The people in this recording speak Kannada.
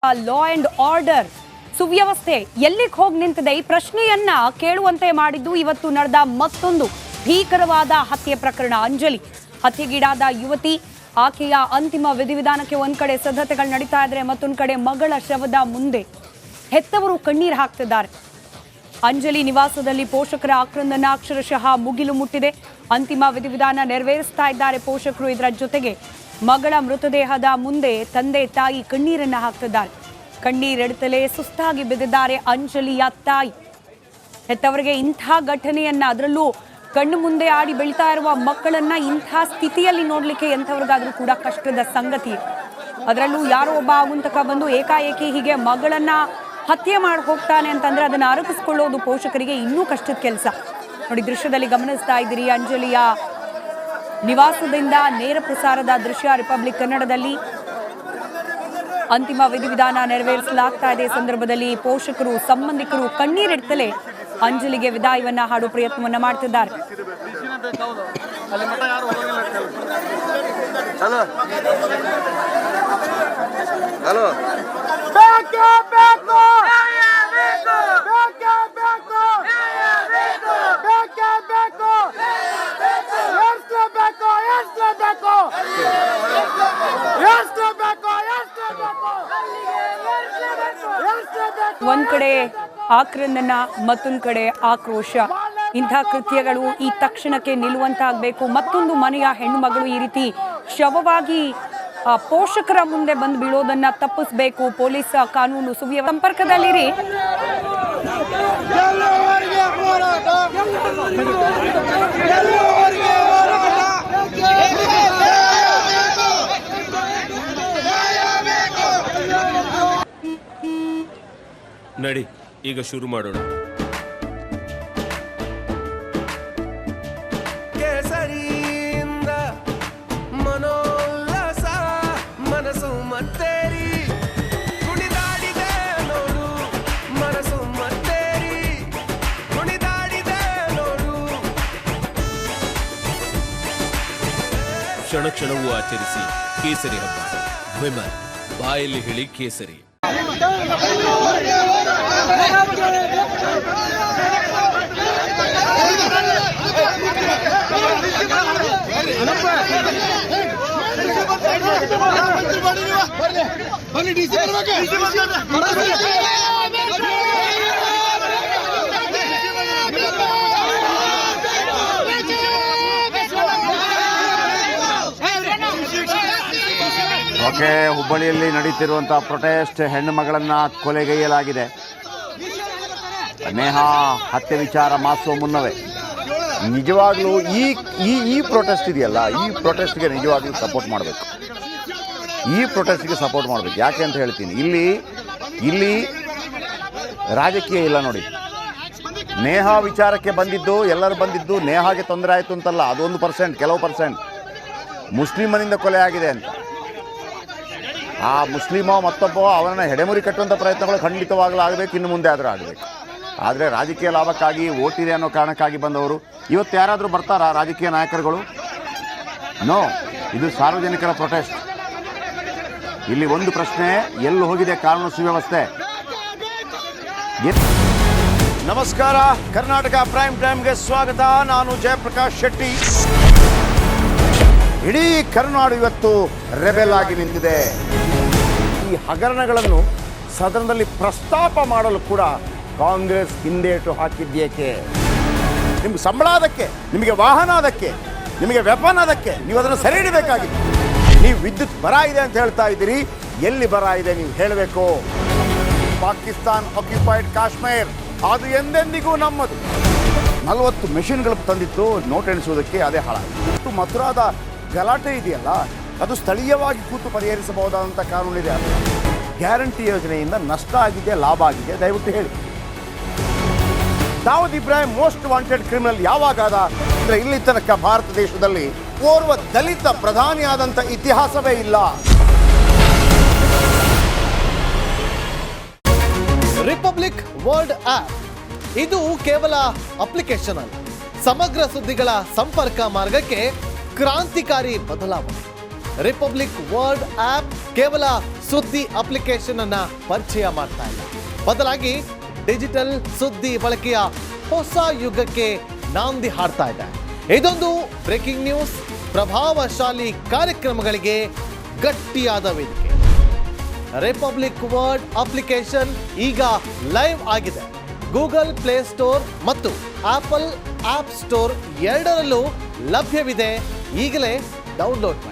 ಲಾ ಅಂಡ್ ಆರ್ಡರ್ ಸುವ್ಯವಸ್ಥೆ ಎಲ್ಲಿಗೆ ಹೋಗಿ ನಿಂತಿದೆ ಈ ಪ್ರಶ್ನೆಯನ್ನ ಕೇಳುವಂತೆ ಮಾಡಿದ್ದು ಇವತ್ತು ನಡೆದ ಮತ್ತೊಂದು ಭೀಕರವಾದ ಹತ್ಯೆ ಪ್ರಕರಣ. ಅಂಜಲಿ ಹತ್ಯೆಗೀಡಾದ ಯುವತಿ, ಆಕೆಯ ಅಂತಿಮ ವಿಧಿವಿಧಾನಕ್ಕೆ ಒಂದ್ ಕಡೆ ಸಿದ್ಧತೆಗಳು ನಡೀತಾ ಇದ್ರೆ, ಮತ್ತೊಂದು ಕಡೆ ಮಗಳ ಶವದ ಮುಂದೆ ಹೆತ್ತವರು ಕಣ್ಣೀರು ಹಾಕ್ತಿದ್ದಾರೆ. ಅಂಜಲಿ ನಿವಾಸದಲ್ಲಿ ಪೋಷಕರ ಆಕ್ರಂದನ ಅಕ್ಷರಶಃ ಮುಗಿಲು ಮುಟ್ಟಿದೆ. ಅಂತಿಮ ವಿಧಿವಿಧಾನ ನೆರವೇರಿಸ್ತಾ ಇದ್ದಾರೆ ಪೋಷಕರು. ಇದರ ಜೊತೆಗೆ ಮಗಳ ಮೃತದೇಹದ ಮುಂದೆ ತಂದೆ ತಾಯಿ ಕಣ್ಣೀರನ್ನ ಹಾಕ್ತಿದ್ದಾರೆ. ಕಣ್ಣೀರೆಡುತ್ತಲೇ ಸುಸ್ತಾಗಿ ಬಿದ್ದಿದ್ದಾರೆ ಅಂಜಲಿಯ ತಾಯಿ. ಹೆತ್ತವರಿಗೆ ಇಂಥ ಘಟನೆಯನ್ನ, ಅದರಲ್ಲೂ ಕಣ್ಣು ಮುಂದೆ ಆಡಿ ಬೆಳೀತಾ ಇರುವ ಮಕ್ಕಳನ್ನ ಇಂಥ ಸ್ಥಿತಿಯಲ್ಲಿ ನೋಡ್ಲಿಕ್ಕೆ ಎಂಥವ್ರಿಗಾದ್ರೂ ಕೂಡ ಕಷ್ಟದ ಸಂಗತಿ. ಅದರಲ್ಲೂ ಯಾರೋ ಒಬ್ಬ ಆಗುಂತಕ ಬಂದು ಏಕಾಏಕಿ ಹೀಗೆ ಮಗಳನ್ನ ಹತ್ಯೆ ಮಾಡಿ ಹೋಗ್ತಾನೆ ಅಂತಂದ್ರೆ ಅದನ್ನ ಅರಗಿಸ್ಕೊಳ್ಳೋದು ಪೋಷಕರಿಗೆ ಇನ್ನೂ ಕಷ್ಟದ ಕೆಲಸ. ನೋಡಿ, ದೃಶ್ಯದಲ್ಲಿ ಗಮನಿಸ್ತಾ ಇದ್ದೀರಿ ಅಂಜಲಿಯ ನಿವಾಸದಿಂದ ನೇರ ಪ್ರಸಾರದ ದೃಶ್ಯ ರಿಪಬ್ಲಿಕ್ ಕನ್ನಡದಲ್ಲಿ. ಅಂತಿಮ ವಿಧಿವಿಧಾನ ನೆರವೇರಿಸಲಾಗ್ತಾ ಇದೆ. ಸಂದರ್ಭದಲ್ಲಿ ಪೋಷಕರು, ಸಂಬಂಧಿಕರು ಕಣ್ಣೀರಿಡ್ತಲೇ ಅಂಜಲಿಗೆ ವಿದಾಯವನ್ನ ಹಾಡುವ ಪ್ರಯತ್ನವನ್ನ ಮಾಡ್ತಿದ್ದಾರೆ. ಒಂದ್ ಕಡೆ ಆಕ್ರಂದನ, ಮತ್ತೊಂದ್ ಕಡೆ ಆಕ್ರೋಶ. ಇಂಥ ಕೃತ್ಯಗಳು ಈ ತಕ್ಷಣಕ್ಕೆ ನಿಲ್ಲುವಂತಾಗಬೇಕು. ಮತ್ತೊಂದು ಮನೆಯ ಹೆಣ್ಣು ಮಗಳು ಈ ರೀತಿ ಶವವಾಗಿ ಪೋಷಕರ ಮುಂದೆ ಬಂದು ಬೀಳೋದನ್ನ ತಪ್ಪಿಸಬೇಕು. ಪೊಲೀಸ್, ಕಾನೂನು, ಸಂಪರ್ಕದಲ್ಲಿರಿ. ನಡಿ, ಈಗ ಶುರು ಮಾಡೋಣ. ಕೇಸರಿಯಿಂದ ಮನೋಲ್ಲಾಸ ಮನಸ್ಸು ಮತ್ತೇರಿ ಕುಣಿದಾಡಿದೆ ನೋಡು, ಮನಸ್ಸು ಮತ್ತೇರಿ ಕುಣಿದಾಡಿದೆ ನೋಡು. ಕ್ಷಣ ಕ್ಷಣವೂ ಆಚರಿಸಿ ಕೇಸರಿ ಹಬ್ಬ. ವಿಮಲ್, ಬಾಯಲ್ಲಿ ಹೇಳಿ ಕೇಸರಿ. ಓಕೆ, ಹುಬ್ಬಳ್ಳಿಯಲ್ಲಿ ನಡೀತಿರುವಂತಹ ಪ್ರೊಟೆಸ್ಟ್, ಹೆಣ್ಣು ಮಗಳನ್ನ ಕೊಲೆಗೈಯಲಾಗಿದೆ. ನೇಹಾ ಹತ್ಯೆ ವಿಚಾರ ಮಾಸುವ ಮುನ್ನವೇ ನಿಜವಾಗ್ಲೂ ಈ ಪ್ರೊಟೆಸ್ಟ್ ಇದೆಯಲ್ಲ, ಈ ಪ್ರೊಟೆಸ್ಟ್ಗೆ ನಿಜವಾಗ್ಲೂ ಸಪೋರ್ಟ್ ಮಾಡಬೇಕು. ಈ ಪ್ರೊಟೆಸ್ಟ್ಗೆ ಸಪೋರ್ಟ್ ಮಾಡಬೇಕು. ಯಾಕೆ ಅಂತ ಹೇಳ್ತೀನಿ, ಇಲ್ಲಿ ರಾಜಕೀಯ ಇಲ್ಲ ನೋಡಿ. ನೇಹಾ ವಿಚಾರಕ್ಕೆ ಬಂದಿದ್ದು, ಎಲ್ಲರೂ ಬಂದಿದ್ದು ನೇಹಾಗೆ ತೊಂದರೆ ಆಯಿತು ಅಂತಲ್ಲ, ಅದೊಂದು ಪರ್ಸೆಂಟ್, ಕೆಲವು ಪರ್ಸೆಂಟ್ ಮುಸ್ಲಿಮನಿಂದ ಕೊಲೆ ಆಗಿದೆ ಅಂತ. ಆ ಮುಸ್ಲಿಮೋ ಮತ್ತೊಬ್ಬ ಅವನನ್ನು ಹೆಡೆಮುರಿ ಕಟ್ಟುವಂಥ ಪ್ರಯತ್ನಗಳು ಖಂಡಿತವಾಗಲೂ ಆಗಬೇಕು, ಇನ್ನು ಮುಂದೆ ಆದರೂ ಆಗಬೇಕು. ಆದರೆ ರಾಜಕೀಯ ಲಾಭಕ್ಕಾಗಿ, ಓಟಿದೆ ಅನ್ನೋ ಕಾರಣಕ್ಕಾಗಿ ಬಂದವರು ಇವತ್ತು ಯಾರಾದರೂ ಬರ್ತಾರಾ ರಾಜಕೀಯ ನಾಯಕರುಗಳು? ನೋ, ಇದು ಸಾರ್ವಜನಿಕರ ಪ್ರೊಟೆಸ್ಟ್. ಇಲ್ಲಿ ಒಂದು ಪ್ರಶ್ನೆ, ಎಲ್ಲಿ ಹೋಗಿದೆ ಕಾನೂನು ಸುವ್ಯವಸ್ಥೆ? ನಮಸ್ಕಾರ, ಕರ್ನಾಟಕ ಪ್ರೈಮ್ ಟೈಮ್ಗೆ ಸ್ವಾಗತ. ನಾನು ಜಯಪ್ರಕಾಶ್ ಶೆಟ್ಟಿ. ಇಡೀ ಕರ್ನಾಡು ಇವತ್ತು ರೆಬೆಲ್ ಆಗಿ ನಿಂತಿದೆ. ಈ ಹಗರಣಗಳನ್ನು ಸದನದಲ್ಲಿ ಪ್ರಸ್ತಾಪ ಮಾಡಲು ಕೂಡ ಕಾಂಗ್ರೆಸ್ ಹಿಂದೇಟು ಹಾಕಿದ್ದೇಕೆ? ನಿಮ್ಗೆ ಸಂಬಳ ಅದಕ್ಕೆ, ನಿಮಗೆ ವಾಹನ ಅದಕ್ಕೆ, ನಿಮಗೆ ವೆಪನ್ ಅದಕ್ಕೆ, ನೀವು ಅದನ್ನು ಸೆರೆ ಹಿಡಿಬೇಕಾಗಿತ್ತು. ನೀವು ವಿದ್ಯುತ್ ಬರ ಇದೆ ಅಂತ ಹೇಳ್ತಾ ಇದ್ದೀರಿ, ಎಲ್ಲಿ ಬರ ಇದೆ ನೀವು ಹೇಳಬೇಕು. ಪಾಕಿಸ್ತಾನ್ ಆಕ್ಯುಪೈಡ್ ಕಾಶ್ಮೀರ್ ಅದು ಎಂದೆಂದಿಗೂ ನಮ್ಮದು. 40 ಮೆಷಿನ್ಗಳು ತಂದಿತ್ತು ನೋಟ್ ಎಣಿಸುವುದಕ್ಕೆ, ಅದೇ ಹಾಳಾಯಿತು. ಮಥುರಾದ ಗಲಾಟೆ ಇದೆಯಲ್ಲ, ಅದು ಸ್ಥಳೀಯವಾಗಿ ಕೂತು ಪರಿಹರಿಸಬಹುದಾದಂಥ ಕಾನೂನಿದೆ. ಗ್ಯಾರಂಟಿ ಯೋಜನೆಯಿಂದ ನಷ್ಟ ಆಗಿದೆ, ಲಾಭ ಆಗಿದೆ, ದಯವಿಟ್ಟು ಹೇಳಿ. Dawood Ibrahim most wanted criminal ಯಾವಾಗಾದ ಅಂದರೆ ಇಲ್ಲಿ ತನಕ ಭಾರತ ದೇಶದಲ್ಲಿ ಓರ್ವ ದಲಿತ ಪ್ರಧಾನಿಯಾದಂಥ ಇತಿಹಾಸವೇ ಇಲ್ಲ. ರಿಪಬ್ಲಿಕ್ ವರ್ಲ್ಡ್ ಆಪ್ ಇದು ಕೇವಲ ಅಪ್ಲಿಕೇಶನ್ ಅಲ್ಲ, ಸಮಗ್ರ ಸುದ್ದಿಗಳ ಸಂಪರ್ಕ ಮಾರ್ಗಕ್ಕೆ ಕ್ರಾಂತಿಕಾರಿ ಬದಲಾವಣೆ. ರಿಪಬ್ಲಿಕ್ ವರ್ಲ್ಡ್ ಆಪ್ ಕೇವಲ ಸುದ್ದಿ ಅಪ್ಲಿಕೇಶನ್ ಅನ್ನ ಪರಿಚಯ ಮಾಡ್ತಾ ಇಲ್ಲ. ಬದಲಾಗಿ ಡಿಜಿಟಲ್ ಸುದ್ದಿ ಬಳಕೆಯ ಹೊಸ ಯುಗಕ್ಕೆ ನಾಂದಿ ಹಾಡ್ತಾ ಇದೆ. ಇದೊಂದು ಬ್ರೇಕಿಂಗ್ ನ್ಯೂಸ್, ಪ್ರಭಾವಶಾಲಿ ಕಾರ್ಯಕ್ರಮಗಳಿಗೆ ಗಟ್ಟಿಯಾದ ವೇದಿಕೆ. ರಿಪಬ್ಲಿಕ್ ವರ್ಡ್ ಅಪ್ಲಿಕೇಶನ್ ಈಗ ಲೈವ್ ಆಗಿದೆ. ಗೂಗಲ್ ಪ್ಲೇ ಸ್ಟೋರ್ ಮತ್ತು ಆಪಲ್ ಆಪ್ ಸ್ಟೋರ್ ಎರಡರಲ್ಲೂ ಲಭ್ಯವಿದೆ. ಈಗಲೇ ಡೌನ್ಲೋಡ್ ಮಾಡಿ.